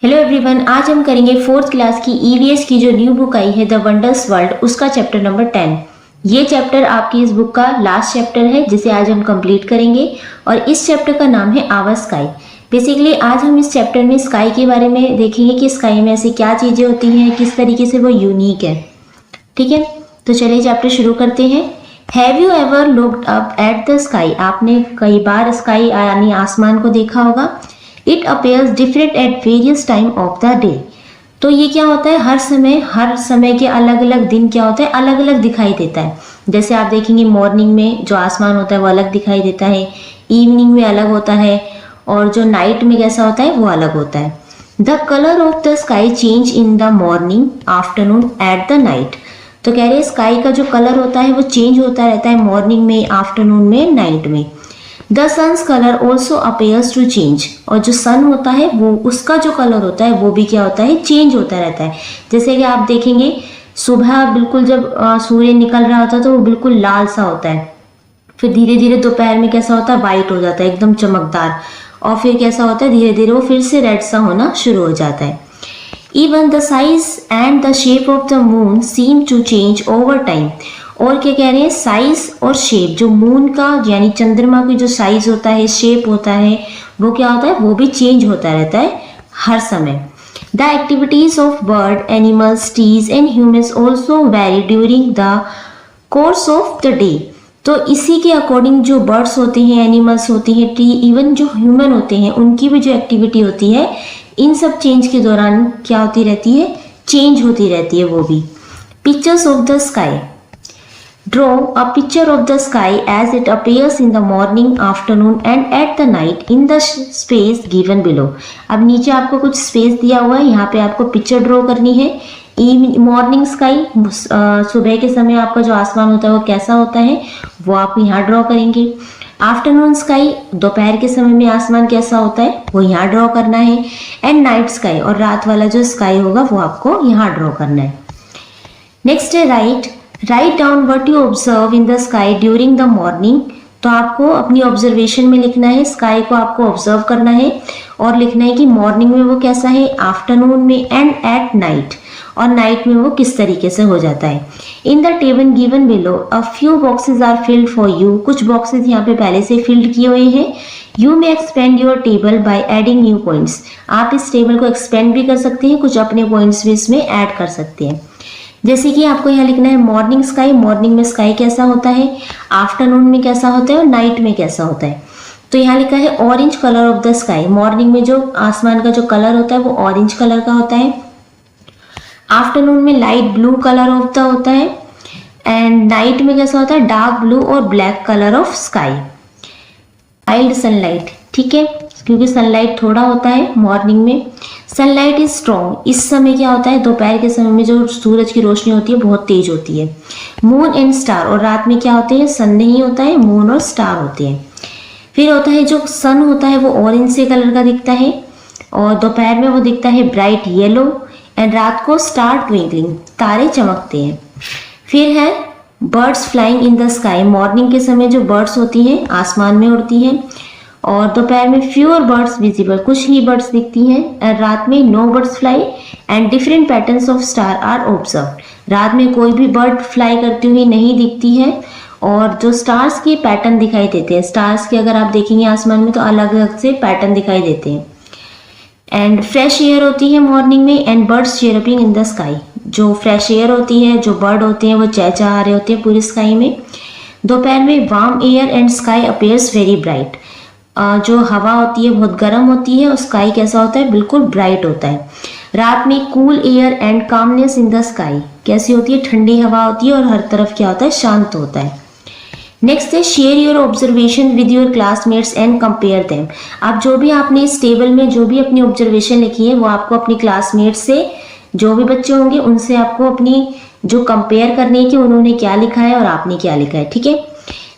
Hello everyone, आज हम करेंगे फोर्थ क्लास की ईवीएस की जो न्यू बुक आई है द वंडर्स वर्ल्ड, उसका चैप्टर नंबर 10। ये चैप्टर आपकी इस बुक का लास्ट चैप्टर है जिसे आज हम कंप्लीट करेंगे और इस चैप्टर का नाम है आवर स्काई। बेसिकली आज हम इस चैप्टर में स्काई के बारे में देखेंगे कि स्काई में ऐसी क्या चीज़ें होती हैं, किस तरीके से वो यूनिक है। ठीक है, तो चलिए चैप्टर शुरू करते हैं। Have you ever looked up at the sky? आपने कई बार स्काई यानी आसमान को देखा होगा। It appears different at various time of the day. तो ये क्या होता है, हर समय के अलग अलग दिन क्या होता है, अलग अलग दिखाई देता है। जैसे आप देखेंगे मॉर्निंग में जो आसमान होता है वो अलग दिखाई देता है, इवनिंग में अलग होता है, और जो नाइट में कैसा होता है वो अलग होता है। The colour of the sky change in the morning, afternoon, eight the night. तो कह रहे हैं स्काई का जो कलर होता है वो चेंज होता रहता है मॉर्निंग में, आफ्टरनून में, नाइट में। The sun's colour also appears to change. और जो सन होता है वो उसका जो कलर होता है वो भी क्या होता है, चेंज होता रहता है। जैसे कि आप देखेंगे सुबह बिल्कुल जब सूर्य निकल रहा होता है तो वो बिल्कुल लाल सा होता है, फिर धीरे धीरे दोपहर में कैसा होता है, वाइट हो जाता है, एकदम चमकदार, और फिर कैसा होता है, धीरे धीरे वो फिर से रेड सा होना शुरू हो जाता है। Even the size and the shape of the moon seem to change over time. और क्या कह रहे हैं, साइज और शेप, जो मून का यानी चंद्रमा की जो साइज होता है, शेप होता है, वो क्या होता है, वो भी चेंज होता रहता है हर समय। The activities of bird, animals, trees and humans also very during the course of the day. तो इसी के अकॉर्डिंग जो बर्ड्स होते हैं, एनिमल्स होती हैं, ट्री, इवन जो ह्यूमन होते हैं, उनकी भी जो एक्टिविटी होती है, इन सब चेंज के दौरान क्या होती रहती है, चेंज होती रहती है वो भी। Pictures of the sky. Draw a picture of the sky as it appears in the morning, afternoon and at the night in the space given below। अब नीचे आपको कुछ स्पेस दिया हुआ है, यहाँ पे आपको पिक्चर ड्रॉ करनी है। मॉर्निंग स्काई, सुबह के समय आपका जो आसमान होता है वो कैसा होता है वो आप यहाँ ड्रॉ करेंगे। आफ्टरनून स्काई, दोपहर के समय में आसमान कैसा होता है वो यहाँ ड्रॉ करना है। एंड नाइट स्काई, और रात वाला जो स्काई होगा वो आपको यहाँ ड्रॉ करना है। नेक्स्ट है write down what you observe in the sky during the morning. तो आपको अपनी ऑब्जर्वेशन में लिखना है, स्काई को आपको ऑब्जर्व करना है और लिखना है कि मॉर्निंग में वो कैसा है, आफ्टरनून में एंड एट नाइट, और नाइट में वो किस तरीके से हो जाता है। In the table given below a few boxes are filled for you. कुछ बॉक्सेस यहाँ पे पहले से फिल्ड किए हुए हैं। You may expand your table by adding new points. आप इस टेबल को एक्सपेंड भी कर सकते हैं, कुछ अपने पॉइंट्स भी इसमें ऐड कर सकते हैं। जैसे कि आपको यहाँ लिखना है मॉर्निंग स्काई, मॉर्निंग में स्काई कैसा होता है, आफ्टरनून में कैसा होता है और नाइट में कैसा होता है। तो यहाँ लिखा है orange colour of the sky. Morning में जो आसमान का जो कलर होता है वो ऑरेंज कलर का होता है। आफ्टरनून में light blue colour of the होता है, एंड नाइट में कैसा होता है, डार्क ब्लू और black colour of sky. Mild sunlight, ठीक है, क्योंकि सनलाइट थोड़ा होता है मॉर्निंग में। सनलाइट इज स्ट्रॉन्ग, इस समय क्या होता है, दोपहर के समय में जो सूरज की रोशनी होती है बहुत तेज होती है। मून एंड स्टार, और रात में क्या होते हैं, सन नहीं होता है, मून और स्टार होते हैं। फिर होता है जो सन होता है वो ऑरेंज से कलर का दिखता है, और दोपहर में वो दिखता है ब्राइट येलो, एंड रात को स्टार ट्विंकलिंग, तारे चमकते हैं। फिर है birds flying in the sky. Morning के समय जो बर्ड्स होती हैं आसमान में उड़ती हैं, और दोपहर में फ्यूअर बर्ड्स विजिबल, कुछ ही बर्ड्स दिखती हैं, और रात में no birds fly and different patterns of star are observe. रात में कोई भी बर्ड फ्लाई करती हुई नहीं दिखती है, और जो स्टार्स के पैटर्न दिखाई देते हैं, स्टार्स के अगर आप देखेंगे आसमान में तो अलग अलग से पैटर्न दिखाई देते हैं। एंड फ्रेश एयर होती है मॉर्निंग में, and birds chirping in the sky. जो फ्रेश एयर होती है, जो बर्ड होते हैं वो चहचहा रहे होते हैं पूरी स्काई में। दोपहर में warm air and sky appears very bright. जो हवा होती है बहुत गर्म होती है और स्काई कैसा होता है, बिल्कुल ब्राइट होता है। रात में cool air and calmness in the sky, कैसी होती है, ठंडी हवा होती है और हर तरफ क्या होता है, शांत होता है। नेक्स्ट है share your observation with your classmates and compare them. अब जो भी आपने इस टेबल में जो भी अपनी ऑब्जर्वेशन लिखी है वो आपको अपनी क्लासमेट्स से, जो भी बच्चे होंगे उनसे आपको अपनी जो कंपेयर करनी है कि उन्होंने क्या लिखा है और आपने क्या लिखा है, ठीक है।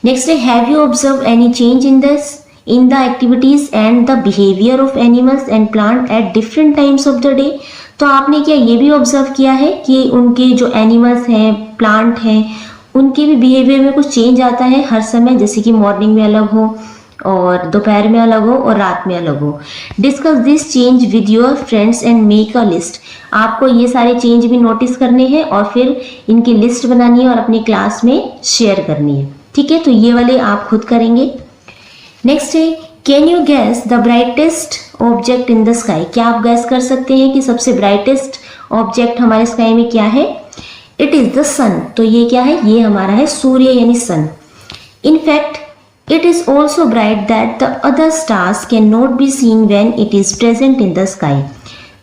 नेक्स्ट है have you observe any change in the activities and the behavior of animals and plant at different times of the day। तो आपने क्या ये भी ऑब्जर्व किया है कि उनके जो एनिमल्स हैं, प्लांट हैं, उनके भी बिहेवियर में कुछ चेंज आता है हर समय, जैसे कि मॉर्निंग में अलग हो, और दोपहर में अलग हो और रात में अलग हो। Discuss this change with your friends and make a list. आपको ये सारे चेंज भी नोटिस करने हैं और फिर इनकी लिस्ट बनानी है और अपनी क्लास में शेयर करनी है। ठीक है, तो ये वाले आप खुद करेंगे। नेक्स्ट है, can you gas the brightest object in the sky. क्या आप गैस कर सकते हैं कि सबसे ब्राइटेस्ट ऑब्जेक्ट हमारे स्काई में क्या है? It is the sun. तो ये क्या है? ये हमारा है सूर्य यानी sun. In fact it is also bright that the other stars can not be seen when it is present in the sky.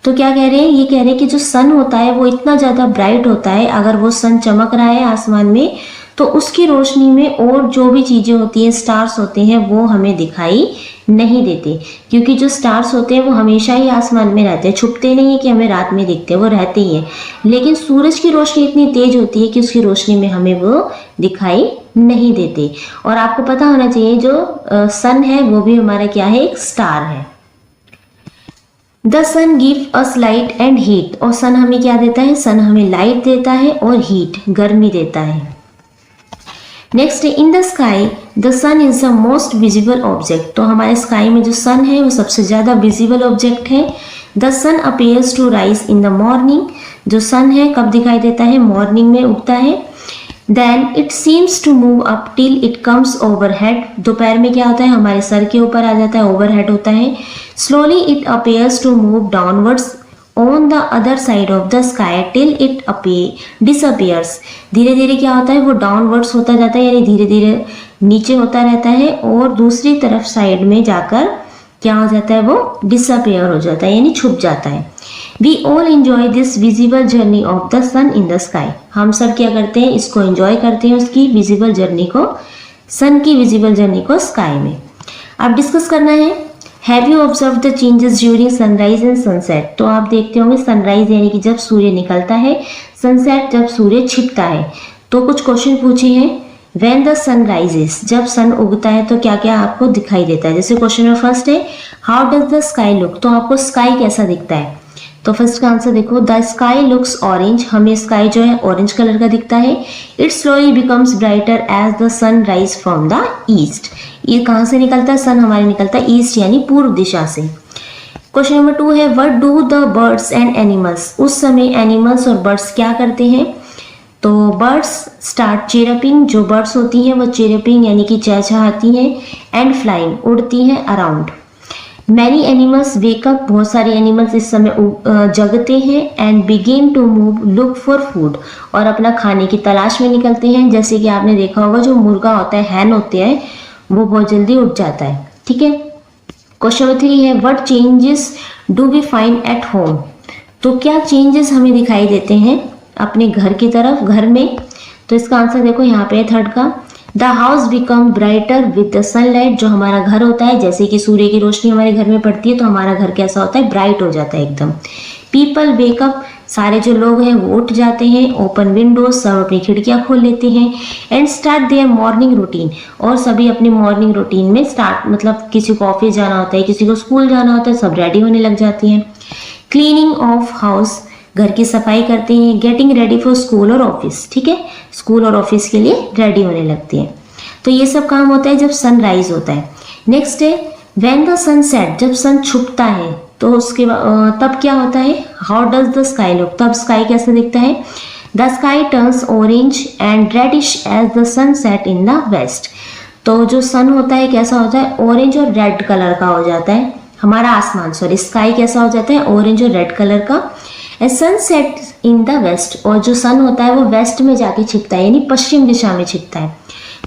तो क्या कह रहे हैं? ये कह रहे हैं कि जो सन होता है वो इतना ज्यादा ब्राइट होता है, अगर वो सन चमक रहा है आसमान में तो उसकी रोशनी में और जो भी चीजें होती हैं, स्टार्स होते हैं, वो हमें दिखाई नहीं देते, क्योंकि जो स्टार्स होते हैं वो हमेशा ही आसमान में रहते हैं, छुपते नहीं है कि हमें रात में दिखते हैं, वो रहते ही हैं। लेकिन सूरज की रोशनी इतनी तेज होती है कि उसकी रोशनी में हमें वो दिखाई नहीं देते। और आपको पता होना चाहिए जो सन है वो भी हमारा क्या है? एक स्टार है। The sun give us light and heat. और सन हमें क्या देता है? सन हमें लाइट देता है और हीट, गर्मी देता है। Next, in the sky the sun is the most visible object. तो हमारे स्काई में जो सन है वो सबसे ज्यादा विजिबल ऑब्जेक्ट है। The sun appears to rise in the morning. जो सन है कब दिखाई देता है? मॉर्निंग में उगता है। Then it seems to move up till it comes overhead. दोपहर में क्या होता है? हमारे सर के ऊपर आ जाता है, ओवरहेड होता है। Slowly it appears to move downwards on the other side of the sky till it disappears. धीरे धीरे क्या होता है? वो डाउनवर्ड्स होता जाता है, यानी धीरे धीरे नीचे होता रहता है और दूसरी तरफ साइड में जाकर क्या हो जाता है? वो डिसअपियर हो जाता है, यानी छुप जाता है। We all enjoy this visible journey of the sun in the sky. हम सब क्या करते हैं? इसको एंजॉय करते हैं, उसकी विजिबल जर्नी को, सन की विजिबल जर्नी को स्काई में। अब डिस्कस करना है, have you observe the changes during sunrise and sunset. तो आप देखते होंगे सनराइज यानी कि जब सूर्य निकलता है, सनसेट जब सूर्य छिपता है। तो कुछ क्वेश्चन पूछे हैं। व्हेन द सन राइजेस, जब सन उगता है तो क्या क्या आपको दिखाई देता है? जैसे क्वेश्चन में फर्स्ट है, how does the sky look. तो आपको स्काई कैसा दिखता है? तो फर्स्ट का आंसर देखो, द स्काई लुक्स ऑरेंज। हमें स्काई जो है ऑरेंज कलर का दिखता है। It slowly becomes brighter as the sun rise from the east. ये कहाँ से निकलता है? सन हमारे निकलता है ईस्ट यानी पूर्व दिशा से। क्वेश्चन नंबर 2 है, what do the birds and animals. उस समय एनिमल्स और बर्ड्स क्या करते हैं? तो बर्ड्स स्टार्ट चिरपिंग। जो बर्ड्स होती हैं वो चिरपिंग यानी कि चहचहाती हैं, एंड फ्लाइंग, उड़ती हैं अराउंड। मैनी एनिमल्स वेकअप, बहुत सारे एनिमल्स इस समय जगते हैं। And begin to move look for food, और अपना खाने की तलाश में निकलते हैं। जैसे कि आपने देखा होगा जो मुर्गा होता है, हैन होते हैं, वो बहुत जल्दी उठ जाता है। ठीक है। क्वेश्चन नंबर 3 है, what changes do we find at home. तो क्या चेंजेस हमें दिखाई देते हैं अपने घर की तरफ, घर में? तो इसका आंसर देखो यहाँ पे है थर्ड का, the house become brighter with the sunlight. जो हमारा घर होता है, जैसे कि सूर्य की रोशनी हमारे घर में पड़ती है तो हमारा घर कैसा होता है? ब्राइट हो जाता है एकदम। पीपल वेकअप, सारे जो लोग हैं वो उठ जाते हैं। ओपन विंडोज, सब अपनी खिड़कियां खोल लेते हैं। And start their morning routine, और सभी अपनी मॉर्निंग रूटीन में स्टार्ट, मतलब किसी को ऑफिस जाना होता है, किसी को स्कूल जाना होता है, सब रेडी होने लग जाती हैं। क्लीनिंग ऑफ हाउस, घर की सफाई करते हैं। गेटिंग रेडी फॉर स्कूल और ऑफिस, ठीक है, स्कूल और ऑफिस के लिए रेडी होने लगते हैं। तो ये सब काम होता है जब सनराइज होता है। नेक्स्ट है व्हेन द सन सेट, जब सन छुपता है तो उसके तब क्या होता है? How does the sky look, तब स्काई कैसे दिखता है? The sky turns orange and reddish as the sun set in the west. तो जो सन होता है कैसा होता है? ऑरेंज और रेड कलर का हो जाता है हमारा आसमान, सॉरी स्काई कैसा हो जाता है? ऑरेंज और रेड कलर का। Sun set in the west, और जो सन होता है वो वेस्ट में जाके छिपता है, यानी पश्चिम दिशा में छिपता है।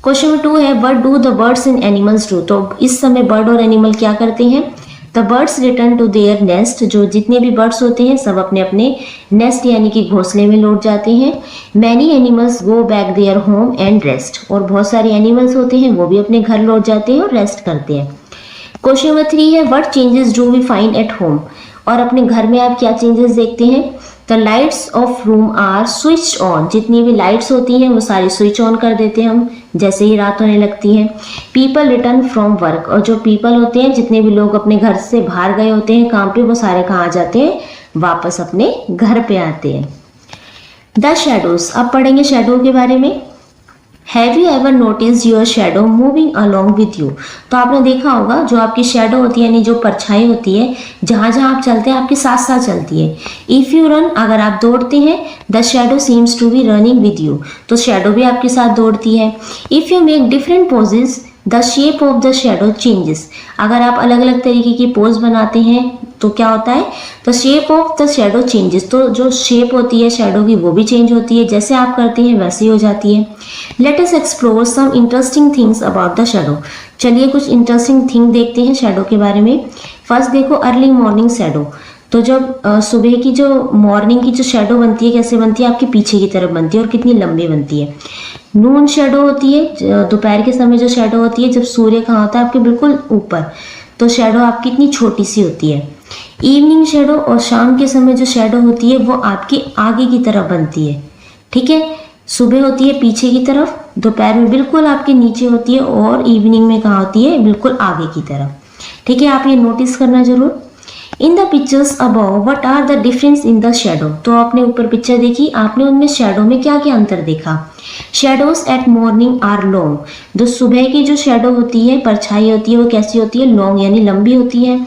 क्वेश्चन नंबर 2 है, what do the birds and animals do. तो इस समय बर्ड और एनिमल क्या करते हैं? The birds return to their nest, जो जितने भी बर्ड्स होते हैं सब अपने अपने नेस्ट यानी कि घोंसले में लौट जाते हैं। Many animals go back their home and rest, और बहुत सारे एनिमल्स होते हैं वो भी अपने घर लौट जाते हैं और रेस्ट करते हैं। क्वेश्चन नंबर 3 है, what changes do we find at home. और अपने घर में आप क्या चेंजेस देखते हैं? The lights of room are switch on, जितनी भी लाइट्स होती हैं वो सारी स्विच ऑन कर देते हैं हम जैसे ही रात होने लगती है। पीपल रिटर्न फ्रॉम वर्क, और जो पीपल होते हैं, जितने भी लोग अपने घर से बाहर गए होते हैं काम पे, वो सारे कहाँ आ जाते हैं? वापस अपने घर पे आते हैं। द शेडोज, अब पढ़ेंगे शेडो के बारे में। Have you ever notice your shadow moving along with you. तो आपने देखा होगा जो आपकी शेडो होती है यानी जो परछाई होती है जहां जहां आप चलते हैं आपके साथ साथ चलती है। इफ यू रन, अगर आप दौड़ते हैं, the shadow seems to be running with you, तो शेडो भी आपके साथ दौड़ती है। If you make different poses the shape of the shadow changes, अगर आप अलग अलग तरीके की पोज बनाते हैं तो क्या होता है, the shape of the shadow changes, तो जो शेप होती है शेडो की वो भी चेंज होती है, जैसे आप करते हैं वैसे ही हो जाती है। Let us explore some interesting things about the shadow. चलिए कुछ इंटरेस्टिंग थिंग देखते हैं शेडो के बारे में। फर्स्ट देखो अर्ली मॉर्निंग शेडो, तो जब सुबह की जो मॉर्निंग की जो शेडो बनती है कैसे बनती है, आपके पीछे की तरफ बनती है और कितनी लंबी बनती है। नून शेडो होती है, दोपहर के समय जो शेडो होती है जब सूर्य कहाँ होता है आपके बिल्कुल ऊपर, तो शेडो आपकी इतनी छोटी सी होती है। इवनिंग शेडो और शाम के समय जो शेडो होती है वो आपकी आगे की तरफ बनती है। ठीक है, सुबह होती है पीछे की तरफ, दोपहर में बिल्कुल आपके नीचे होती है और इवनिंग में कहाँ होती है, बिल्कुल आगे की तरफ। ठीक है, आप ये नोटिस करना जरूर। In the pictures above what are the difference in the shadow, तो आपने ऊपर पिक्चर देखी, आपने उनमें शेडो में क्या क्या अंतर देखा। Shadows at morning are long, जो सुबह की जो शेडो होती है परछाई होती है वो कैसी होती है, लॉन्ग यानी लंबी होती है।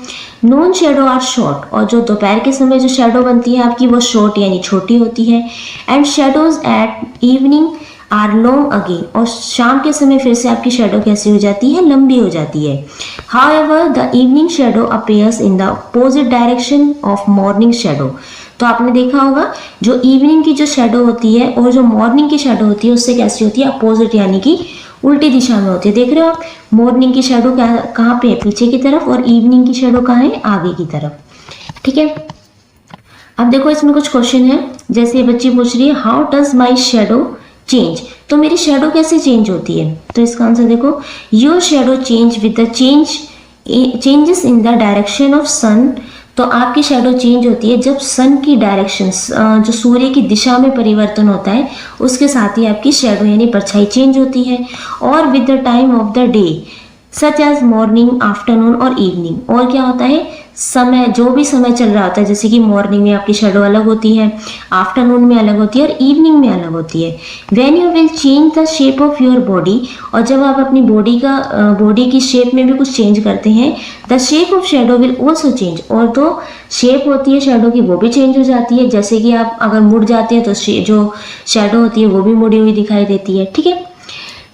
नून शेडो आर शॉर्ट, और जो दोपहर के समय जो शेडो बनती है आपकी वो शॉर्ट यानी छोटी होती है। And shadows at evening are long again, और शाम के समय फिर से आपकी शेडो कैसी हो जाती है, लंबी हो जाती है। However the evening shadow appears in the opposite direction of morning shadow, तो आपने देखा होगा जो इवनिंग की जो शेडो होती है और जो मॉर्निंग की शेडो होती है उससे कैसी होती है, अपोजिट यानी कि उल्टी दिशा में होती है। देख रहे हो आप, मॉर्निंग की शेडो कहाँ पे है, पीछे की तरफ, और इवनिंग की शेडो कहाँ है, आगे की तरफ। ठीक है, अब देखो इसमें कुछ क्वेश्चन है, जैसे ये बच्ची पूछ रही है how does my shadow change, तो मेरी शेडो कैसे चेंज होती है, तो इसका आंसर देखो, your shadow change with the changes in the direction of sun, तो आपकी शेडो चेंज होती है जब सन की डायरेक्शन, जो सूर्य की दिशा में परिवर्तन होता है उसके साथ ही आपकी शेडो यानी परछाई चेंज होती है। और with the time of the day such as morning, afternoon और इवनिंग, और क्या होता है, समय, जो भी समय चल रहा होता है, जैसे कि मॉर्निंग में आपकी शेडो अलग होती है, आफ्टरनून में अलग होती है और इवनिंग में अलग होती है। When you will change the shape of your body, और जब आप अपनी बॉडी की शेप में भी कुछ चेंज करते हैं, the shape of shadow will also change, और तो शेप होती है शेडो की वो भी चेंज हो जाती है, जैसे कि आप अगर मुड़ जाते हैं तो जो शेडो होती है वो भी मुड़ी हुई दिखाई देती है। ठीक है,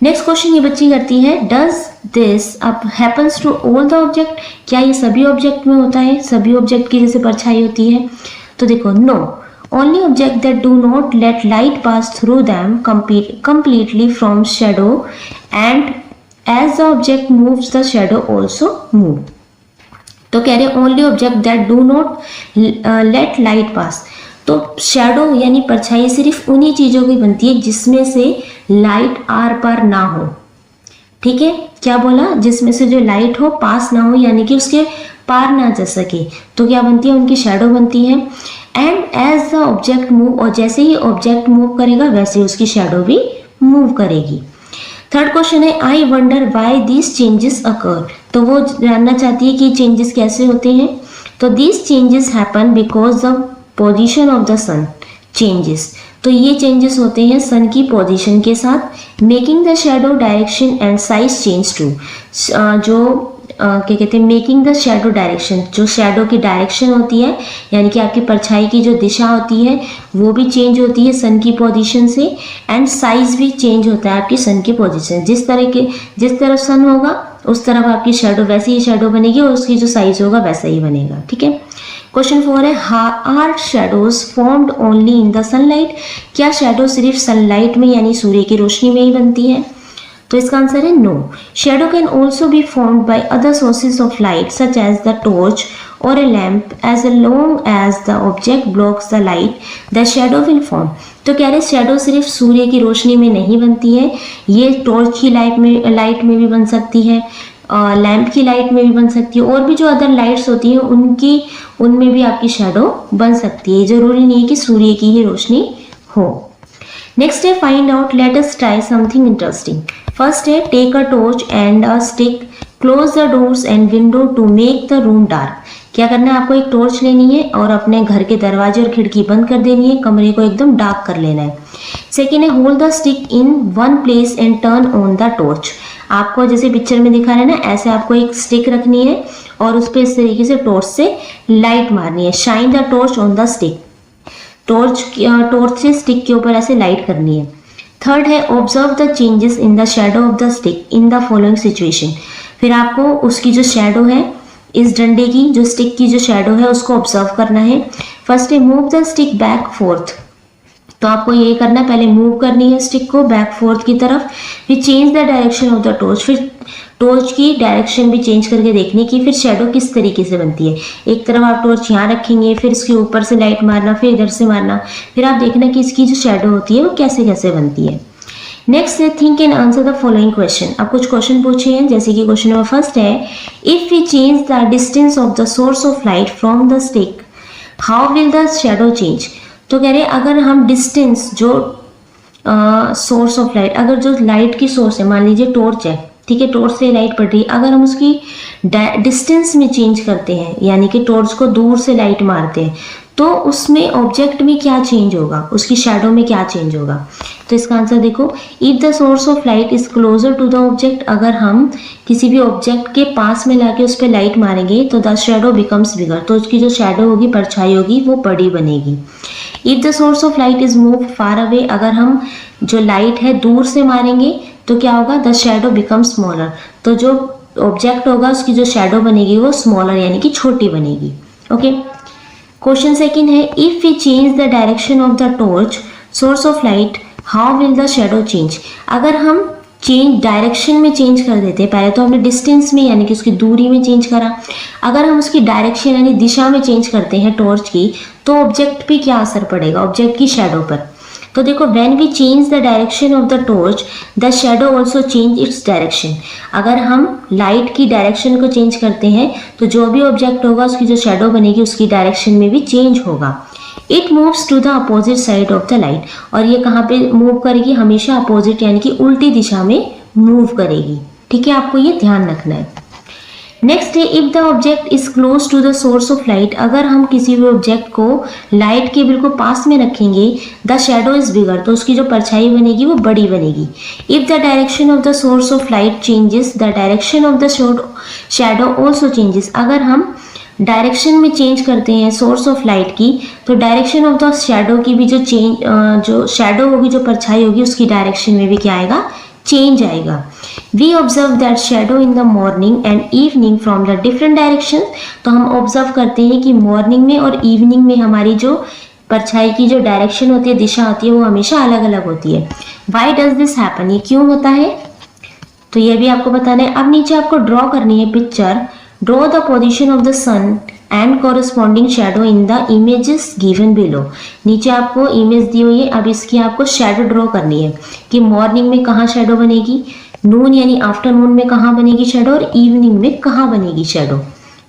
नेक्स्ट क्वेश्चन ये बच्ची करती है, does this up happens to all the object, क्या ये सभी ऑब्जेक्ट में होता है, सभी ऑब्जेक्ट की जैसे परछाई होती है, तो देखो no, only object that do not let light pass through them completely from shadow, and as the object moves the shadow also move। तो कह रहे only object that do not let light पास, तो शेडो यानी परछाई सिर्फ उन्हीं चीजों की बनती है जिसमें से लाइट आर पार ना हो। ठीक है, क्या बोला, जिसमें से जो लाइट हो पास ना हो यानी कि उसके पार ना जा सके, तो क्या बनती है, उनकी शेडो बनती है। And as the object move, और जैसे ही ऑब्जेक्ट मूव करेगा वैसे उसकी शेडो भी मूव करेगी। थर्ड क्वेश्चन है, I wonder why these changes अकर, तो वो जानना चाहती है कि चेंजेस कैसे होते हैं, तो these changes happen because the position of the sun changes, तो ये चेंजेस होते हैं सन की पोजीशन के साथ। Making the shadow direction and size change too, जो क्या कहते हैं, मेकिंग द शेडो डायरेक्शन, जो शेडो की डायरेक्शन होती है यानी कि आपकी परछाई की जो दिशा होती है वो भी चेंज होती है सन की पोजीशन से, एंड साइज भी चेंज होता है आपकी सन की पोजीशन, जिस तरफ सन होगा उस तरफ आपकी शेडो वैसी ही शेडो बनेगी और उसकी जो साइज होगा वैसा ही बनेगा। ठीक है, क्वेश्चन 4 है, are shadows formed only in the sunlight, क्या शेडो सिर्फ सनलाइट में यानी सूर्य की रोशनी में ही बनती है, तो इसका आंसर है no, shadow can also be formed by other sources of light such as the torch और a lamp, as long as the object blocks the light the shadow will form, तो कह रहे शेडो सिर्फ सूर्य की रोशनी में नहीं बनती है, ये टॉर्च की लाइट में भी बन सकती है, लैम्प की लाइट में भी बन सकती है, और भी जो अदर लाइट्स होती हैं उनमें भी आपकी शेडो बन सकती है, जरूरी नहीं है कि सूर्य की ही रोशनी हो। नेक्स्ट है, find out, let us try something interesting. First है, take a torch and a stick, close the doors and window to make the room dark, क्या करना है आपको, एक टॉर्च लेनी है और अपने घर के दरवाजे और खिड़की बंद कर देनी है, कमरे को एकदम डार्क कर लेना है। सेकेंड है hold the stick in one place and turn on the torch. आपको जैसे पिक्चर में दिखा रहे हैं ना, ऐसे आपको एक स्टिक रखनी है और उस पर इस तरीके से टॉर्च से लाइट मारनी है। Shine the torch on the stick, torch से स्टिक के ऊपर ऐसे लाइट करनी है। थर्ड है observe the changes in the shadow of the stick in the following situation. फिर आपको उसकी जो शैडो है, इस डंडे की जो स्टिक की जो शैडो है उसको ऑब्जर्व करना है। फर्स्ट है move the stick back fourth, तो आपको ये करना है, पहले मूव करनी है स्टिक को बैक फोर्थ की तरफ। फिर change the direction of the torch, फिर टॉर्च की डायरेक्शन भी चेंज करके देखने की फिर शैडो किस तरीके से बनती है। एक तरफ आप टॉर्च यहाँ रखेंगे, फिर इसके ऊपर से लाइट मारना, फिर इधर से मारना, फिर आप देखना कि इसकी जो शैडो होती है वो कैसे कैसे बनती है। नेक्स्ट है think and answer the following question. अब कुछ क्वेश्चन पूछे हैं, जैसे कि क्वेश्चन नंबर फर्स्ट है if we change the distance of the source of light from the stick how will the shadow change. तो कह रहे अगर हम डिस्टेंस जो सोर्स ऑफ लाइट, अगर जो लाइट की सोर्स है, मान लीजिए टॉर्च है, ठीक है, टॉर्च से लाइट पड़ रही है, अगर हम उसकी डिस्टेंस में चेंज करते हैं, यानी कि टॉर्च को दूर से लाइट मारते हैं, तो उसमें ऑब्जेक्ट में क्या चेंज होगा, उसकी शैडो में क्या चेंज होगा। तो इसका आंसर देखो, if the source of light is closer to the object, अगर हम किसी भी ऑब्जेक्ट के पास में लाके उस पर लाइट मारेंगे तो द शैडो बिकम्स बिगर, तो उसकी जो शैडो होगी, परछाई होगी, वो बड़ी बनेगी। If the source of light is move far away, अगर हम जो लाइट है दूर से मारेंगे तो क्या होगा, द शैडो बिकम स्मॉलर, तो जो ऑब्जेक्ट होगा उसकी जो शैडो बनेगी वो स्मॉलर यानी कि छोटी बनेगी। ओके, क्वेश्चन सेकंड है if we change the direction of the torch source of light how will the shadow change. अगर हम चेंज डायरेक्शन में चेंज कर देते हैं, पहले तो हमने डिस्टेंस में यानी कि उसकी दूरी में चेंज करा, अगर हम उसकी डायरेक्शन यानी दिशा में चेंज करते हैं टॉर्च की, तो ऑब्जेक्ट पे क्या असर पड़ेगा, ऑब्जेक्ट की शैडो पर। तो देखो when we change the direction of the torch the shadow also change its direction. अगर हम लाइट की डायरेक्शन को चेंज करते हैं तो जो भी ऑब्जेक्ट होगा उसकी जो शैडो बनेगी उसकी डायरेक्शन में भी चेंज होगा। It moves to the opposite side of the light, और ये कहाँ पे मूव करेगी, हमेशा अपोजिट यानी कि उल्टी दिशा में मूव करेगी। ठीक है, आपको ये ध्यान रखना है। नेक्स्ट है if the object is close to the source of light, अगर हम किसी भी ऑब्जेक्ट को लाइट के बिल्कुल पास में रखेंगे द शैडो इज बिगर, तो उसकी जो परछाई बनेगी वो बड़ी बनेगी। If the direction of the source of light changes the direction of the shadow also changes, अगर हम डायरेक्शन में चेंज करते हैं सोर्स ऑफ लाइट की, तो डायरेक्शन ऑफ द शैडो की भी जो शैडो होगी, जो परछाई होगी, उसकी डायरेक्शन में भी क्या आएगा, चेंज आएगा। We observe that shadow in the morning and evening from the different direction, तो हम ऑब्जर्व करते हैं कि मॉर्निंग में और इवनिंग में हमारी जो परछाई की जो डायरेक्शन होती है, दिशा होती है, वो हमेशा अलग अलग होती है। वाई डज दिस हैपन, ये क्यों होता है, तो ये भी आपको बताना है। अब नीचे आपको ड्रॉ करनी है picture, draw the position of the sun and corresponding shadow in the images given below. नीचे आपको इमेज दी हुई है, अब इसकी आपको शैडो ड्रॉ करनी है कि मॉर्निंग में कहाँ शैडो बनेगी, नून यानी आफ्टरनून में कहाँ बनेगी शैडो, और इवनिंग में कहाँ बनेगी शैडो।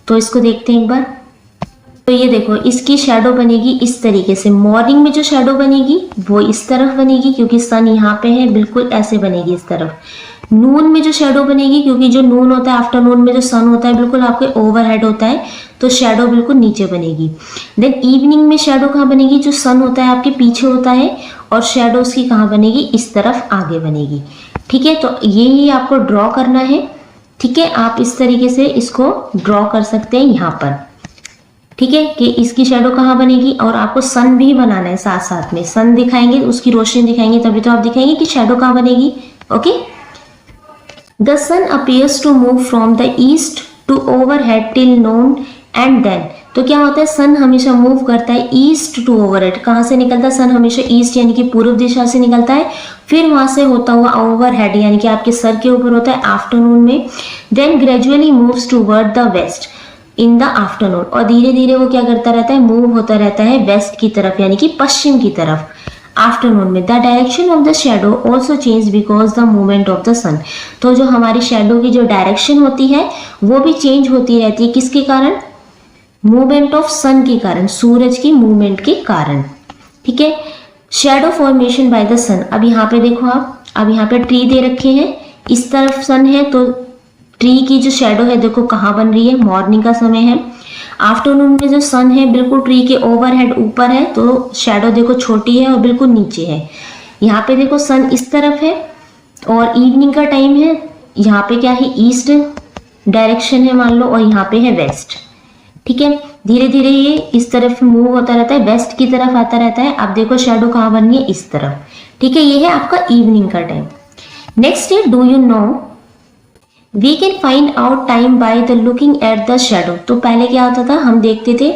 तो इसको देखते हैं एक बार। तो ये देखो इसकी शैडो बनेगी इस तरीके से, मॉर्निंग में जो शैडो बनेगी वो इस तरफ बनेगी क्योंकि सन यहाँ पे है, बिल्कुल ऐसे बनेगी इस तरफ। नून में जो शैडो बनेगी, क्योंकि जो नून होता है, आफ्टरनून में जो सन होता है बिल्कुल आपके ओवरहेड होता है, तो शैडो बिल्कुल नीचे बनेगी। देन इवनिंग में शैडो कहाँ बनेगी, जो सन होता है आपके पीछे होता है, और शैडो उसकी कहाँ बनेगी, इस तरफ आगे बनेगी। ठीक है, तो यही आपको ड्रॉ करना है। ठीक है, आप इस तरीके से इसको ड्रॉ कर सकते हैं यहाँ पर। ठीक है, कि इसकी शैडो कहाँ बनेगी, और आपको सन भी बनाना है साथ साथ में, सन दिखाएंगे, उसकी रोशनी दिखाएंगे, तभी तो आप दिखाएंगे कि शैडो कहाँ बनेगी। Okay, the sun appears to move from the east to overhead till noon and then, तो क्या होता है, सन हमेशा मूव करता है ईस्ट टू ओवरहेड। कहाँ से निकलता है, सन हमेशा ईस्ट यानी कि पूर्व दिशा से निकलता है, फिर वहां से होता हुआ ओवरहेड यानी कि आपके सर के ऊपर होता है आफ्टरनून में, then gradually moves toward the west in the afternoon, और धीरे धीरे वो क्या करता रहता है, मूव होता रहता है वेस्ट की तरफ यानी कि पश्चिम की तरफ आफ्टरनून में। The direction of the shadow also change because the movement of the sun, तो जो हमारी शैडो की जो डायरेक्शन होती है वो भी चेंज होती रहती है, किसके कारण, मूवमेंट ऑफ सन के कारण, सूरज की मूवमेंट के कारण। ठीक है, शैडो फॉर्मेशन बाय द सन। अब यहाँ पे देखो आप, अब यहाँ पे ट्री दे रखे हैं, इस तरफ सन है, तो ट्री की जो शैडो है देखो कहाँ बन रही है, मॉर्निंग का समय है। आफ्टरनून में जो सन है बिल्कुल ट्री के ओवरहेड ऊपर है, तो शैडो देखो छोटी है और बिल्कुल नीचे है। यहाँ पे देखो सन इस तरफ है और इवनिंग का टाइम है, यहाँ पे क्या है ईस्ट डायरेक्शन है मान लो, और यहाँ पे है वेस्ट। ठीक है, धीरे धीरे ये इस तरफ मूव होता रहता है, वेस्ट की तरफ आता रहता है। अब देखो शैडो कहाँ बन गई, इस तरफ। ठीक है, ये है आपका इवनिंग का टाइम। नेक्स्ट है do you know we can find out time by the looking at the shadow. तो पहले क्या होता था, हम देखते थे,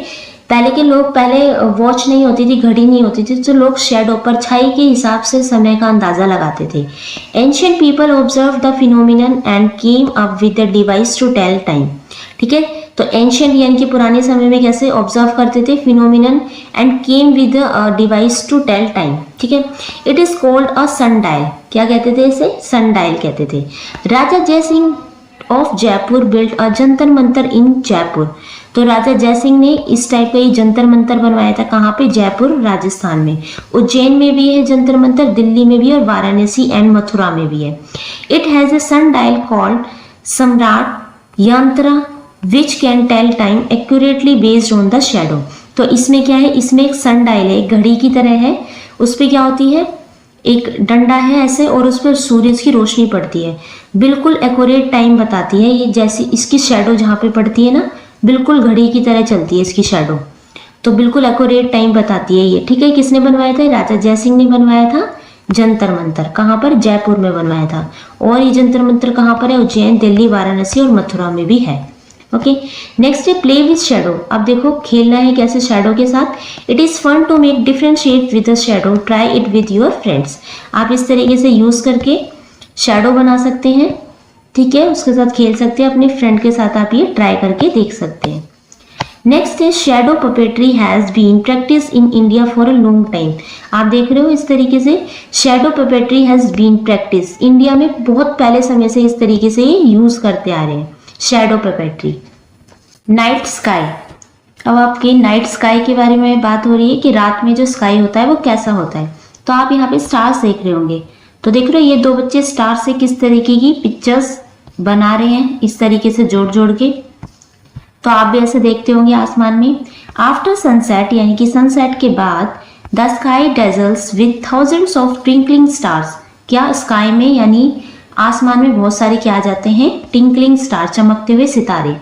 पहले के लोग, पहले वॉच नहीं होती थी, घड़ी नहीं होती थी, तो लोग शैडो परछाई के हिसाब से समय का अंदाजा लगाते थे। Ancient people observe the phenomenon and came up with the device to tell time. ठीक है, तो एंशियंट यानी कि पुराने समय में कैसे ऑब्जर्व करते थे phenomenon and came with device to tell time. ठीक है, it is called a sundial. क्या कहते थे इसे, सनडायल कहते थे। Raja Jai Singh of Jaipur built a Jantar Mantar in Jaipur. तो राजा जय सिंह ने इस टाइप का ये जंतर मंतर बनवाया था, कहाँ पे, जयपुर राजस्थान में। उज्जैन में भी है जंतर मंतर, दिल्ली में भी, और वाराणसी एंड मथुरा में भी है। It has a sundial called Samrat Yantra which can tell time accurately based on the shadow. तो इसमें क्या है, इसमें एक सनडायल है, घड़ी की तरह है, उस पर क्या होती है, एक डंडा है ऐसे, और उस पर सूरज की रोशनी पड़ती है, बिल्कुल एक्यूरेट टाइम बताती है। ये जैसी इसकी शैडो जहाँ पे पड़ती है ना, बिल्कुल घड़ी की तरह चलती है इसकी शैडो, तो बिल्कुल एक्यूरेट टाइम बताती है ये। ठीक है, किसने बनवाया था, राजा जय सिंह ने बनवाया था जंतर मंतर। कहाँ पर, जयपुर में बनवाया था। और ये जंतर मंतर कहाँ पर है, उज्जैन, दिल्ली, वाराणसी और मथुरा में भी है। ओके, नेक्स्ट है प्ले विद शैडो। अब देखो खेलना है कैसे शैडो के साथ। It is fun to make different shape with the shadow, try it with your friends. आप इस तरीके से यूज करके शैडो बना सकते हैं। ठीक है, उसके साथ खेल सकते हैं, अपने फ्रेंड के साथ आप ये ट्राई करके देख सकते हैं। नेक्स्ट है shadow puppetry has been practice in India for a long time. आप देख रहे हो इस तरीके से shadow puppetry has been practice, India में बहुत पहले समय से इस तरीके से ये यूज करते आ रहे हैं शैडो पपेट्री। Night sky. अब आपके नाइट स्काई के बारे में बात हो रही है कि रात में जो स्काई होता है वो कैसा होता है। तो आप यहाँ पे स्टार्स देख रहे होंगे, तो देख रहे हो ये दो बच्चे स्टार से किस तरीके की पिक्चर्स बना रहे हैं, इस तरीके से जोड़ जोड़ के। तो आप भी ऐसे देखते होंगे आसमान में। आफ्टर सनसेट यानी कि सनसेट के बाद the sky dazzles with thousands of twinkling stars. क्या स्काई में यानी आसमान में बहुत सारे क्या आ जाते हैं, ट्विंकलिंग स्टार, चमकते हुए सितारे।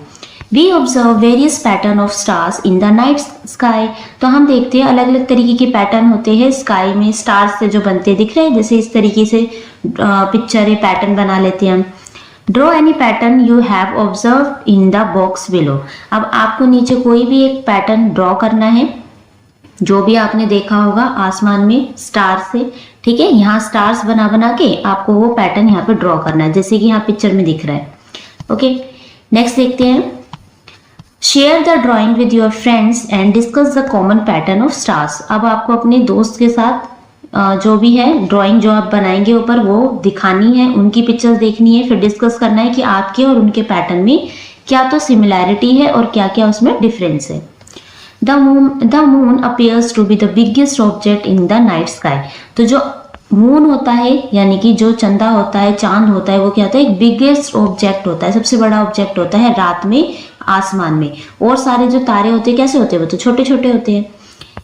We observe various pattern of stars in the night sky. तो हम देखते हैं अलग अलग तरीके के पैटर्न होते हैं स्काई में, स्टार्स से जो बनते दिख रहे हैं, जैसे इस तरीके से पिक्चर पैटर्न बना लेते हैं हम। Draw any pattern you have observe in the box below. अब आपको नीचे कोई भी एक पैटर्न ड्रॉ करना है जो भी आपने देखा होगा आसमान में स्टार से। ठीक है, यहाँ स्टार्स बना बना के आपको वो पैटर्न यहाँ पे ड्रॉ करना है, जैसे कि यहाँ पिक्चर में दिख रहा है। ओके, नेक्स्ट देखते हैं। Share the drawing with your friends and discuss the common pattern of stars. अब आपको अपने दोस्त के साथ जो भी है ड्राइंग जो आप बनाएंगे ऊपर वो दिखानी है, उनकी पिक्चर्स देखनी है, फिर डिस्कस करना है कि आपके और उनके पैटर्न में क्या तो सिमिलैरिटी है और क्या क्या उसमें डिफरेंस है। The moon appears to be the biggest object in the night sky. तो जो मून होता है यानी कि जो चंदा होता है, चांद होता है, वो क्या होता है, एक बिगेस्ट ऑब्जेक्ट होता है, सबसे बड़ा ऑब्जेक्ट होता है रात में आसमान में। और सारे जो तारे होते हैं कैसे होते हैं, वो तो छोटे छोटे होते हैं।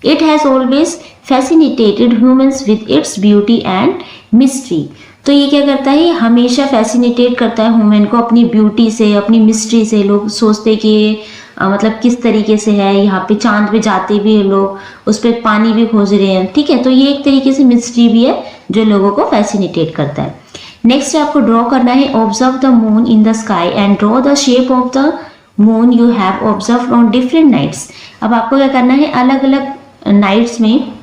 It has always fascinated humans with its beauty and mystery. तो ये क्या करता है, हमेशा फैसिनेटेट करता है ह्यूमन को अपनी ब्यूटी से, अपनी मिस्ट्री से। लोग सोचते कि मतलब किस तरीके से है, यहाँ पे चांद पे जाते भी है लोग, उस पर पानी भी खोज रहे हैं। ठीक है, तो ये एक तरीके से मिस्ट्री भी है जो लोगों को फैसिनेटेट करता है। नेक्स्ट आपको ड्रॉ करना है, observe the moon in the sky and draw the shape of the moon you have observe on different nights. अब आपको क्या करना है, अलग अलग नाइट्स में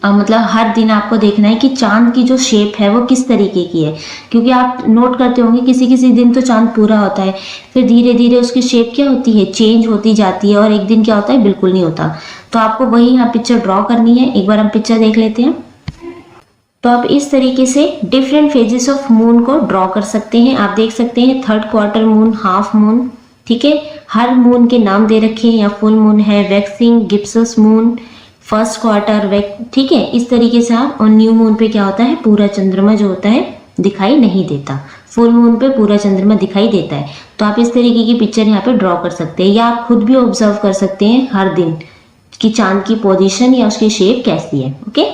मतलब हर दिन आपको देखना है कि चांद की जो शेप है वो किस तरीके की है, क्योंकि आप नोट करते होंगे किसी किसी दिन तो चांद पूरा होता है, फिर धीरे धीरे उसकी शेप क्या होती है, चेंज होती जाती है, और एक दिन क्या होता है, बिल्कुल नहीं होता। तो आपको वही यहाँ पिक्चर ड्रॉ करनी है। एक बार हम पिक्चर देख लेते हैं। तो आप इस तरीके से डिफरेंट फेजेस ऑफ मून को ड्रॉ कर सकते हैं। आप देख सकते हैं 3rd quarter moon, half moon. ठीक है, हर मून के नाम दे रखे हैं, या फुल मून है, वैक्सिंग, गिब्सस मून, 1st क्वार्टर, ठीक है, इस तरीके से आप। और न्यू मून पे क्या होता है, पूरा चंद्रमा जो होता है दिखाई नहीं देता, फुल मून पे पूरा चंद्रमा दिखाई देता है। तो आप इस तरीके की पिक्चर यहाँ पे ड्रॉ कर सकते हैं, या आप खुद भी ऑब्जर्व कर सकते हैं हर दिन कि चांद की पोजीशन या उसकी शेप कैसी है। ओके,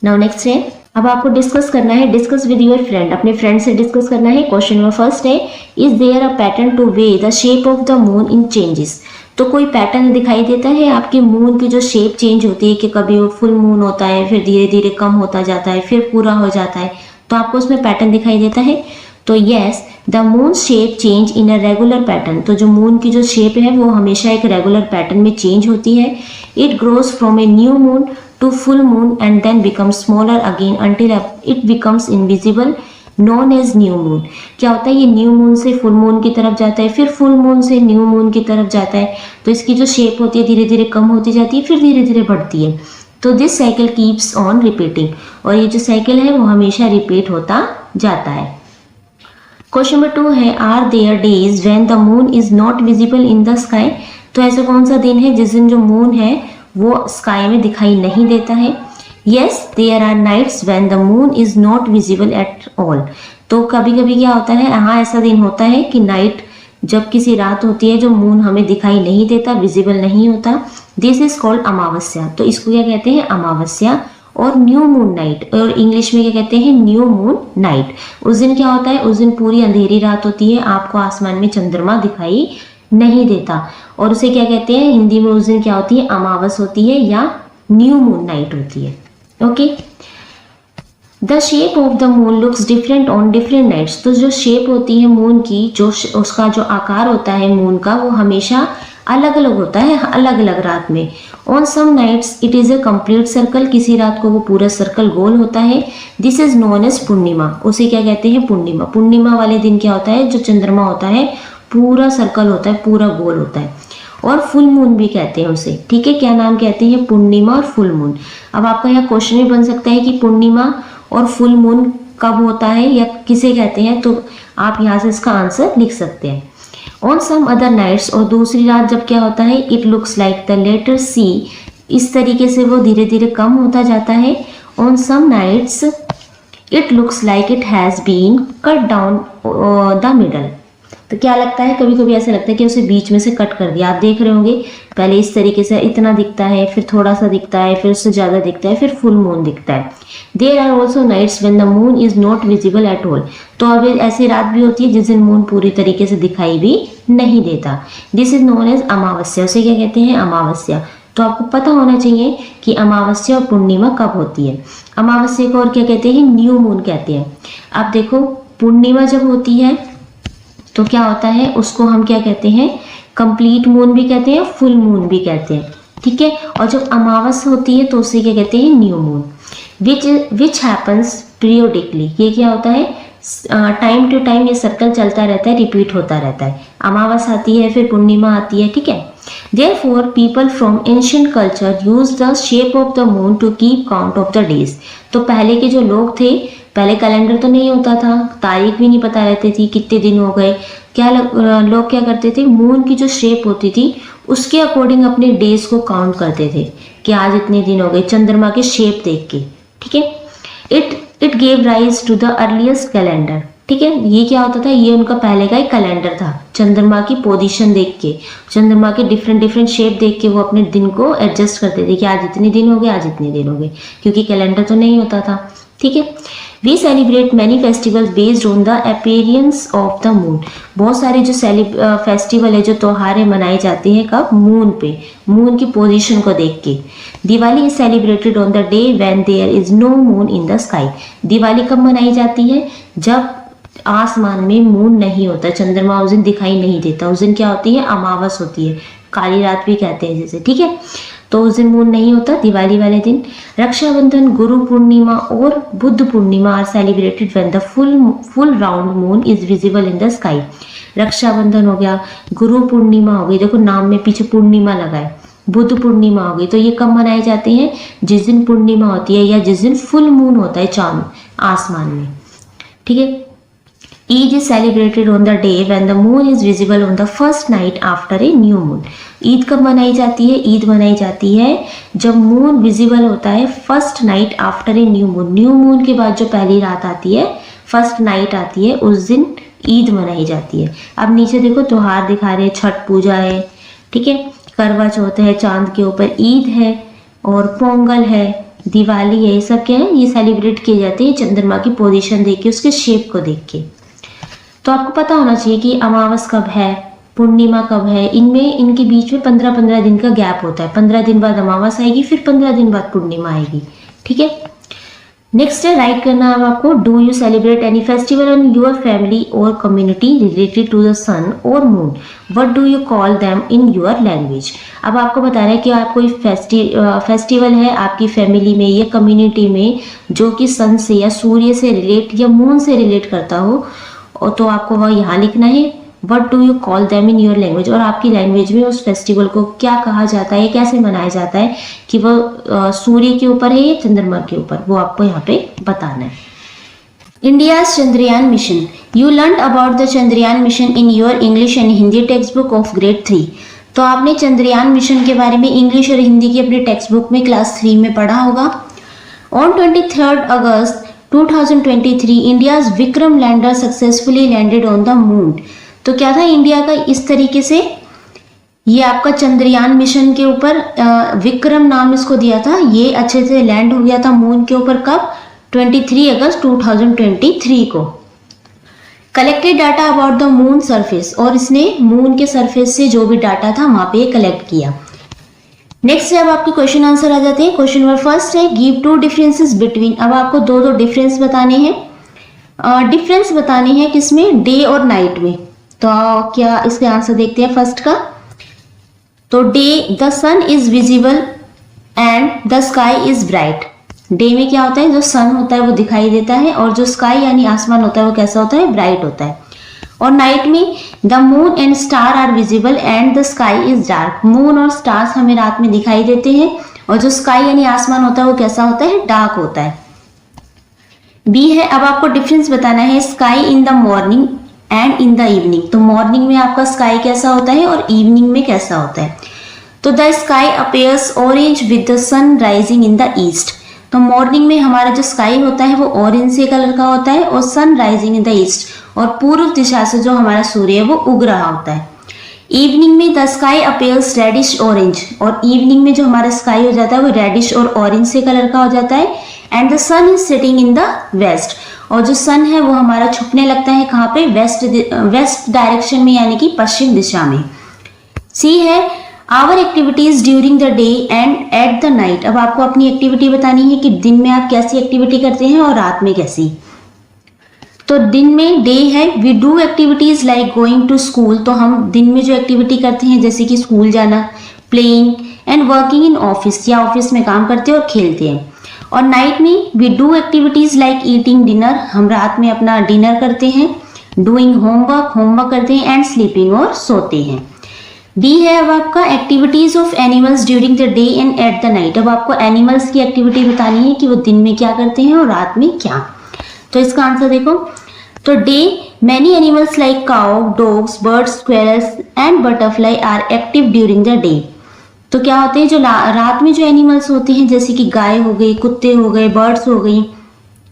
नाउ नेक्स्ट है, अब आपको डिस्कस करना है, डिस्कस विद योर फ्रेंड, अपने फ्रेंड से डिस्कस करना है। क्वेश्चन नंबर फर्स्ट है, is there a pattern to way the shape of the moon in changes. तो कोई पैटर्न दिखाई देता है आपकी मून की जो शेप चेंज होती है, कि कभी वो फुल मून होता है, फिर धीरे धीरे कम होता जाता है, फिर पूरा हो जाता है, तो आपको उसमें पैटर्न दिखाई देता है। तो yes, the moon shape change in a regular pattern. तो जो मून की जो शेप है वो हमेशा एक रेगुलर पैटर्न में चेंज होती है। It grows from a new moon to full moon and then becomes smaller again until it becomes invisible known as new moon। क्या होता है, ये न्यू मून से फुल मून की तरफ जाता है, फिर फुल मून से न्यू मून की तरफ जाता है, तो इसकी जो शेप होती है धीरे धीरे कम होती जाती है, फिर धीरे धीरे बढ़ती है। तो this cycle keeps on repeating, और ये जो साइकिल है वो हमेशा रिपीट होता जाता है। क्वेश्चन नंबर 2 है, are there days when the moon is not visible in the sky. तो ऐसा कौन सा दिन है जिस दिन जो मून है वो स्काई में दिखाई नहीं देता है। Yes, there are nights when the moon is not visible at all. तो कभी कभी क्या होता है, हाँ ऐसा दिन होता है कि नाइट, जब किसी रात होती है जो मून हमें दिखाई नहीं देता, विजिबल नहीं होता, दिस इज कॉल्ड अमावस्या। तो इसको क्या कहते हैं, अमावस्या। और न्यू मून नाइट, और इंग्लिश में क्या कहते हैं, न्यू मून नाइट। उस दिन क्या होता है, उस दिन पूरी अंधेरी रात होती है, आपको आसमान में चंद्रमा दिखाई नहीं देता, और उसे क्या कहते हैं हिंदी में, उस दिन क्या होती है, अमावस होती है या न्यू मून नाइट होती है। Okay, the shape of the moon looks different on different nights. तो जो शेप होती है मून की, जो उसका जो आकार होता है मून का, वो हमेशा अलग अलग होता है, अलग अलग रात में। On some nights it is a complete circle, किसी रात को वो पूरा सर्कल गोल होता है। This is known as Purnima, उसे क्या कहते हैं, पूर्णिमा। पूर्णिमा वाले दिन क्या होता है, जो चंद्रमा होता है पूरा सर्कल होता है, पूरा गोल होता है। और फुल मून भी कहते हैं उसे, ठीक है, क्या नाम कहते हैं, पूर्णिमा और फुल मून। अब आपका यहाँ क्वेश्चन भी बन सकता है कि पूर्णिमा और फुल मून कब होता है या किसे कहते हैं, तो आप यहाँ से इसका आंसर लिख सकते हैं। ऑन सम अदर नाइट्स, और दूसरी रात जब क्या होता है, it looks like the letter C, इस तरीके से वो धीरे धीरे कम होता जाता है। On some nights it looks like it has been cut down the middle. तो क्या लगता है, कभी कभी ऐसा लगता है कि उसे बीच में से कट कर दिया। आप देख रहे होंगे पहले इस तरीके से इतना दिखता है, फिर थोड़ा सा दिखता है, फिर उससे ज़्यादा दिखता है, फिर फुल मून दिखता है। There are also nights when the moon is not visible at all. तो अब ऐसी रात भी होती है जिस दिन मून पूरी तरीके से दिखाई भी नहीं देता। दिस इज नोन एज अमावस्या, उसे क्या कहते हैं, अमावस्या। तो आपको पता होना चाहिए कि अमावस्या और पूर्णिमा कब होती है। अमावस्या को और क्या कहते हैं, न्यू मून कहते हैं। अब देखो, पूर्णिमा जब होती है तो क्या होता है, उसको हम क्या कहते हैं, कंप्लीट मून भी कहते हैं, फुल मून भी कहते हैं, ठीक है। और जब अमावस होती है तो उसे क्या कहते हैं, new moon. Which happens periodically, ये क्या होता है, टाइम टू टाइम ये सर्कल चलता रहता है, रिपीट होता रहता है। अमावस आती है, फिर पूर्णिमा आती है, ठीक है। Therefore, people from ancient culture used the shape of the moon to keep count of the days। तो पहले के जो लोग थे, पहले कैलेंडर तो नहीं होता था, तारीख भी नहीं पता रहती थी कितने दिन हो गए, क्या लोग क्या करते थे, मून की जो शेप होती थी उसके अकॉर्डिंग अपने डेज को काउंट करते थे कि आज इतने दिन हो गए, चंद्रमा के शेप देख के, ठीक है। It gave rise to the earliest calendar, ठीक है। ये क्या होता था, ये उनका पहले का एक कैलेंडर था, चंद्रमा की पोजीशन देख के, चंद्रमा के डिफरेंट डिफरेंट शेप देख के वो अपने दिन को एडजस्ट करते थे कि आज इतने दिन हो गए, आज इतने दिन हो गए, क्योंकि कैलेंडर तो नहीं होता था, ठीक है। We celebrate many festivals based on the appearance of the moon. बहुत सारे जो फेस्टिवल है, जो त्योहार है, मनाए जाते हैं कब, मून पे, मून की पोजीशन को देख के। Diwali is celebrated on the day when there is no moon in the sky. Diwali कब मनाई जाती है, जब आसमान में मून नहीं होता, चंद्रमा उस दिन दिखाई नहीं देता। उस दिन क्या होती है, अमावस होती है, काली रात भी कहते हैं जैसे, ठीक है। तो उस दिन मून नहीं होता, दिवाली वाले दिन। रक्षाबंधन, गुरु पूर्णिमा और Buddha Purnima are celebrated when the full round moon is visible in the sky. Rakshabandhan हो गया, गुरु पूर्णिमा हो गई, देखो नाम में पीछे पूर्णिमा लगा है, बुद्ध पूर्णिमा हो गई। तो ये कब मनाए जाते हैं, जिस दिन पूर्णिमा होती है या जिस दिन फुल मून होता है चांद आसमान में, ठीक है। Eid is celebrated on the day when the moon is visible on the first night after a new moon. Eid कब मनाई जाती है, ईद मनाई जाती है जब मून विजिबल होता है first night after a new moon, new moon के बाद जो पहली रात आती है, फर्स्ट नाइट आती है, उस दिन ईद मनाई जाती है। अब नीचे देखो त्योहार दिखा रहे हैं, छठ पूजा है, ठीक है, करवा चौथ है, चांद के ऊपर ईद है, और पोंगल है, दिवाली है, ये सब क्या है, ये सेलिब्रेट किए जाते हैं चंद्रमा की पोजीशन देख के, उसके शेप को देख के। तो आपको पता होना चाहिए कि अमावस कब है, पूर्णिमा कब है, इनमें इनके बीच में 15-15 दिन का गैप होता है। 15 दिन बाद अमावस आएगी, फिर 15 दिन बाद पूर्णिमा आएगी, ठीक है। नेक्स्ट है राइट करना अब आपको, do you celebrate any festival in your family और कम्युनिटी रिलेटेड टू द सन और moon, what do you call them in your language. अब आपको बता रहा है कि आप कोई फेस्टिवल है आपकी फैमिली में या कम्युनिटी में जो कि सन से या सूर्य से रिलेट या मून से रिलेट करता हो, और तो आपको वह यहाँ लिखना है, what do you call them in your language, और आपकी लैंग्वेज में उस फेस्टिवल को क्या कहा जाता है, कैसे मनाया जाता है, कि वो सूर्य के ऊपर है या चंद्रमा के ऊपर, वो आपको यहाँ पे बताना है। India's Chandrayaan mission, you learn about the Chandrayaan mission in your English and Hindi text book of grade 3। तो आपने चंद्रयान मिशन के बारे में इंग्लिश और हिंदी की अपनी टेक्स्ट बुक में क्लास 3 में पढ़ा होगा। On 23 August 2023 India's Vikram lander successfully landed on the moon. तो क्या था इंडिया का इस तरीके से, ये आपका चंद्रयान मिशन के ऊपर विक्रम नाम इसको दिया था, ये अच्छे से लैंड हो गया था मून के ऊपर कब, 23 अगस्त 2023 को। Collected data about the moon surface, और इसने मून के सरफेस से जो भी डाटा था वहां पे कलेक्ट किया। नेक्स्ट है अब आपके क्वेश्चन आंसर आ जाते हैं। क्वेश्चन नंबर फर्स्ट है गिव टू डिफरेंसेस बिटवीन, अब आपको दो डिफरेंस बताने हैं, डिफरेंस बताने हैं किसमें, डे और नाइट में। तो क्या इसके आंसर देखते हैं फर्स्ट का। तो day the sun is visible and the sky is bright. Day में क्या होता है, जो सन होता है वो दिखाई देता है, और जो स्काई यानी आसमान होता है वो कैसा होता है, ब्राइट होता है। और नाइट में the moon and star are visible and the sky is dark. Moon और स्टार्स हमें रात में दिखाई देते हैं, और जो स्काई यानी आसमान होता है वो कैसा होता है, डार्क होता है। बी है अब आपको डिफरेंस बताना है, sky in the morning and in the evening. तो मॉर्निंग में आपका स्काई कैसा होता है और इवनिंग में कैसा होता है। तो the sky appears orange with the sun rising in the east. तो मॉर्निंग में हमारा जो स्काई होता है वो ऑरेंज से कलर का होता है, और sun rising in the east, और पूर्व दिशा से जो हमारा सूर्य है वो उग रहा होता है। इवनिंग में the sky appears reddish orange, और इवनिंग में जो हमारा स्काई हो जाता है वो रेडिश और ऑरेंज से कलर का हो जाता है। And the sun is sitting in the west, और जो सन है वो हमारा छुपने लगता है कहाँ पे, वेस्ट डायरेक्शन में, यानी कि पश्चिम दिशा में। सी है our activities during the day and at the night. अब आपको अपनी एक्टिविटी बतानी है कि दिन में आप कैसी एक्टिविटी करते हैं और रात में कैसी। तो दिन में डे है we do activities like going to school. तो हम दिन में जो एक्टिविटी करते हैं जैसे कि स्कूल जाना, playing and working in office, या ऑफिस में काम करते हैं और खेलते हैं। और नाइट में we do activities like eating dinner, हम रात में अपना डिनर करते हैं, डूइंग होमवर्क करते हैं, एंड स्लीपिंग और सोते हैं। डी है अब आपका activities of animals during the day and at the night. अब आपको एनिमल्स की एक्टिविटी बतानी है कि वो दिन में क्या करते हैं और रात में क्या। तो इसका आंसर देखो, तो day many animals like cow, dogs, birds, squirrels and butterfly are active during the day. तो क्या होते हैं, जो रात में जो एनिमल्स होते हैं जैसे कि गाय हो गई, कुत्ते हो गए, बर्ड्स हो गई,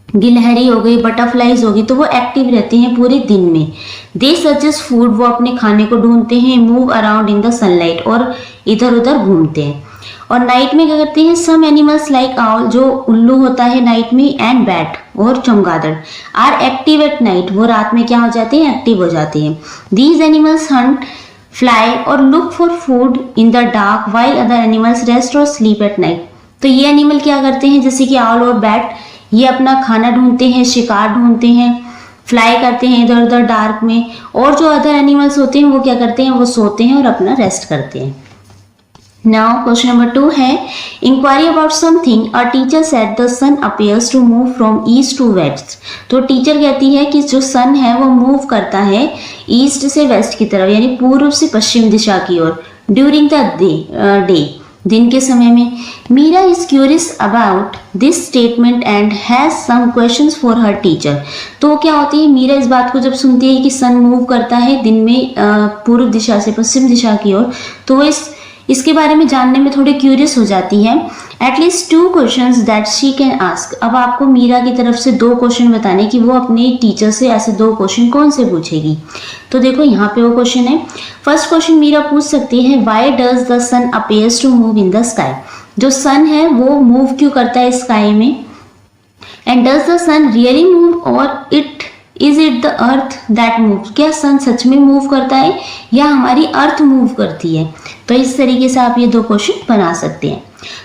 गिलहरी हो गई, बटरफ्लाईज हो गई, तो वो एक्टिव रहते हैं पूरे दिन में। दे सजेस्ट फूड, वो अपने खाने को ढूंढते हैं, move around in the sunlight, और इधर उधर घूमते हैं। और नाइट में क्या करते हैं, सम एनिमल्स लाइक आउल, जो उल्लू होता है नाइट में, एंड बैट और चमगादड़ आर एक्टिव एट नाइट, वो रात में क्या हो जाते हैं, एक्टिव हो जाते हैं। दीज एनिमल्स हंट, फ्लाई और look for food in the dark while other animals rest और स्लीप एट नाइट। तो ये एनिमल क्या करते हैं, जैसे कि आउल और बैट, ये अपना खाना ढूंढते हैं, शिकार ढूंढते हैं, फ्लाई करते हैं इधर उधर डार्क में। और जो अदर एनिमल्स होते हैं वो क्या करते हैं, वो सोते हैं और अपना रेस्ट करते हैं। नाउ क्वेश्चन नंबर 2 है inquiry about something, a teacher said the sun appears to move from east to west. तो टीचर कहती है कि जो सन है वो मूव करता है ईस्ट से वेस्ट की तरफ, यानी पूर्व से पश्चिम दिशा की ओर, ड्यूरिंग द डे, दिन के समय में। Meera is curious about this statement and has some questions for her teacher. तो क्या होती है, मीरा इस बात को जब सुनती है कि सन मूव करता है दिन में पूर्व दिशा से पश्चिम दिशा की ओर, तो वो इसके बारे में जानने में थोड़ी क्यूरियस हो जाती है। At least 2 questions that she can ask. अब आपको मीरा की तरफ से 2 क्वेश्चन बताने कि वो अपने टीचर से ऐसे 2 क्वेश्चन कौन से पूछेगी। तो देखो यहाँ पे वो क्वेश्चन है। फर्स्ट क्वेश्चन मीरा पूछ सकती है, why does the sun appears to move in the sky. जो सन है वो मूव क्यों करता है स्काई में। And does the sun really move or is it the earth that move. क्या सन सच में मूव करता है या हमारी अर्थ मूव करती है। तो इस तरीके से आप ये 2 क्वेश्चन बना सकते हैं।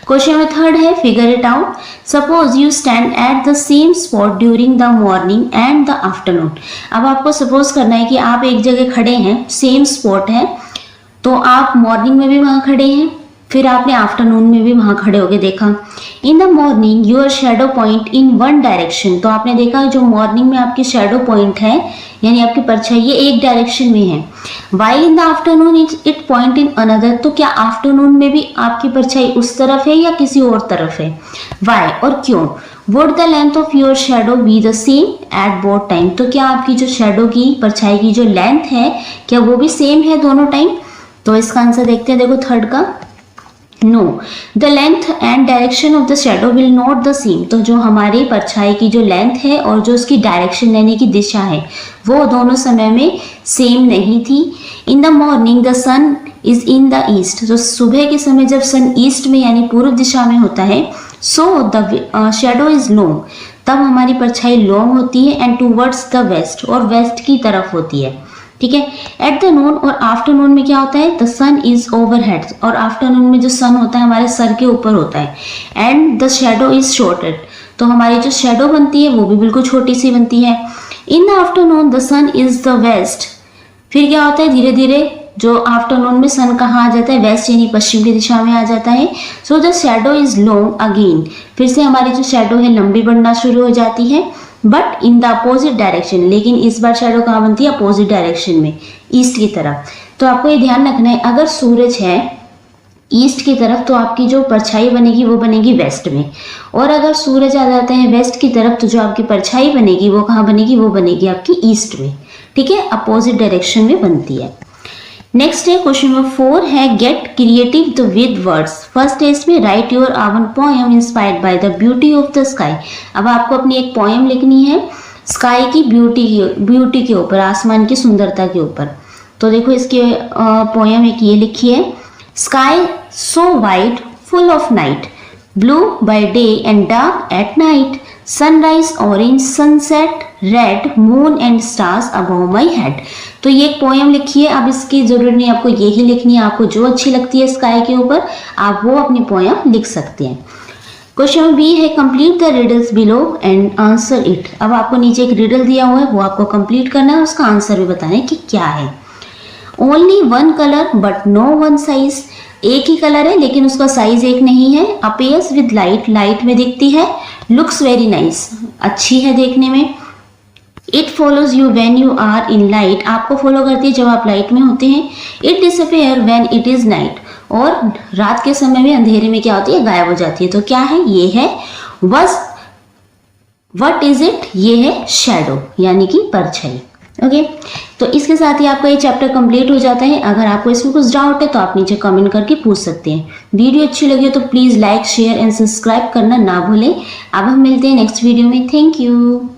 क्वेश्चन नंबर 3 है, figure it out. Suppose you stand at the same spot during the morning and the afternoon. अब आपको सपोज करना है कि आप एक जगह खड़े हैं, सेम स्पॉट है, तो आप मॉर्निंग में भी वहां खड़े हैं, फिर आपने आफ्टरनून में भी वहां खड़े होके देखा। इन the morning your shadow point in one direction. तो आपने देखा जो मॉर्निंग में आपकी शेडो पॉइंट है यानी आपकी परछाई ये एक डायरेक्शन में है। While in the afternoon it point in another. तो क्या आफ्टरनून में भी आपकी परछाई उस तरफ है या किसी और तरफ है। वाई और क्यों। Would the length of your shadow be the same at both time. तो क्या आपकी जो शेडो की परछाई की जो लेंथ है क्या वो भी सेम है दोनों टाइम। तो इसका आंसर देखते हैं। देखो थर्ड का, know the length and direction of the shadow will not the same. तो जो हमारी परछाई की जो लेंथ है और जो उसकी डायरेक्शन यानी कि दिशा है वो दोनों समय में सेम नहीं थी। In the morning the sun is in the east. तो सुबह के समय जब सन ईस्ट में यानी पूर्व दिशा में होता है, so the shadow is long. तब हमारी परछाई लॉन्ग होती है एंड टूवर्ड्स द वेस्ट और वेस्ट की तरफ होती है। ठीक है। एट द नून और आफ्टरनून में क्या होता है, द सन इज ओवरहेड। और आफ्टरनून में जो सन होता है हमारे सर के ऊपर होता है। And the shadow is shorted. तो हमारी जो शेडो बनती है वो भी बिल्कुल छोटी सी बनती है। In the afternoon the sun is the west. फिर क्या होता है, धीरे धीरे जो आफ्टरनून में सन कहाँ आ जाता है, वेस्ट यानी पश्चिम की दिशा में आ जाता है। So the shadow is long again. फिर से हमारी जो शेडो है लंबी बढ़ना शुरू हो जाती है, but in the opposite direction. लेकिन इस बार शेडो कहाँ बनती है, अपोजिट डायरेक्शन में, ईस्ट की तरफ। तो आपको ये ध्यान रखना है, अगर सूरज है ईस्ट की तरफ तो आपकी जो परछाई बनेगी वो बनेगी वेस्ट में, और अगर सूरज आ जाते हैं वेस्ट की तरफ तो जो आपकी परछाई बनेगी वो कहाँ बनेगी, वो बनेगी आपकी ईस्ट में। ठीक है, अपोजिट डायरेक्शन में बनती है। नेक्स्ट है क्वेश्चन नंबर 4 है, get creative with words. First है इसमें write your own poem inspired by the beauty of the sky. अब आपको अपनी एक पोएम लिखनी है स्काई की ब्यूटी के ऊपर, आसमान की सुंदरता के ऊपर। तो देखो इसके पोएम एक ये लिखी है, sky so wide full of night, blue by day and dark at night, sunrise orange sunset red, moon and stars above my head. तो ये एक पोएम लिखी है। अब इसकी जरूरत नहीं आपको यही लिखनी है, आपको जो अच्छी लगती है स्काई के ऊपर आप वो अपनी पोएम लिख सकते हैं। क्वेश्चन नंबर बी है, complete the riddles below and answer it. अब आपको नीचे एक रिडल दिया हुआ है वो आपको कंप्लीट करना है, उसका आंसर भी बताना है कि क्या है। Only one colour but no one size. एक ही कलर है लेकिन उसका साइज एक नहीं है। अपीयर्स विद लाइट, लाइट में दिखती है। लुक्स वेरी नाइस, अच्छी है देखने में। It follows you when you are in light, आपको फॉलो करती है जब आप लाइट में होते हैं। It disappear when it is night, और रात के समय में अंधेरे में क्या होती है, गायब हो जाती है। तो क्या है, ये है व्हाट इज इट, ये है शैडो यानी कि परछाई। ओके, तो इसके साथ ही आपका ये चैप्टर कंप्लीट हो जाता है। अगर आपको इसमें कुछ डाउट है तो आप नीचे कमेंट करके पूछ सकते हैं। वीडियो अच्छी लगी हो तो please like share and subscribe करना ना भूलें। अब हम मिलते हैं नेक्स्ट वीडियो में। Thank you.